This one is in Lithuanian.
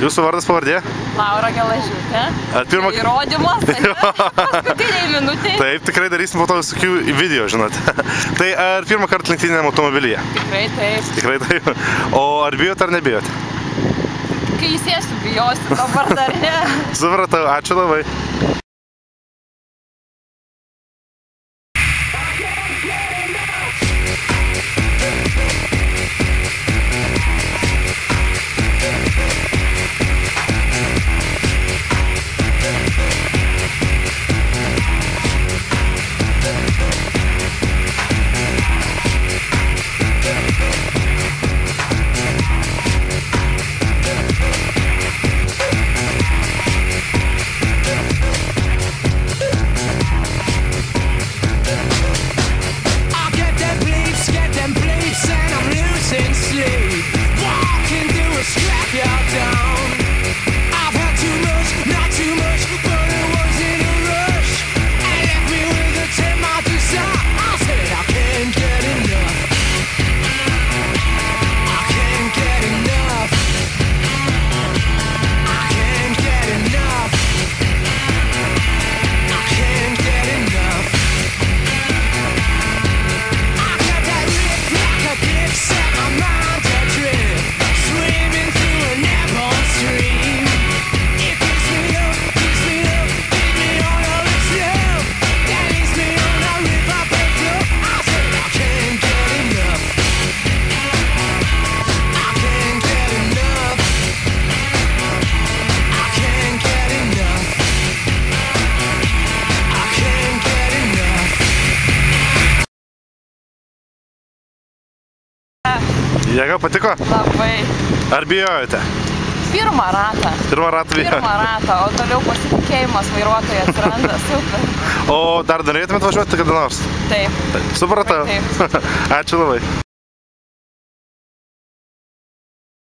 Jūsų vardas pavardė? Laura Gelažiūtė. Įrodymas, paskutiniai minutė. Taip, tikrai darysim po to visokių video, žinot. Tai ar pirmą kartą lenktyniniam automobilyje? Tikrai taip. Tikrai taip. O ar bijot ar nebijot? Kai įsėsiu, bijosiu, dabar dar ne. Supratau, ačiū labai. Jėga patiko? Labai. Ar bijojote? Pirmą ratą. Pirmą ratą bijojote? Pirmą ratą, o toliau pasitikėjimas vairuotojai atsiranda, super. O dar norėtumėt važiuoti kada nors? Taip. Supratau. Taip. Ačiū labai.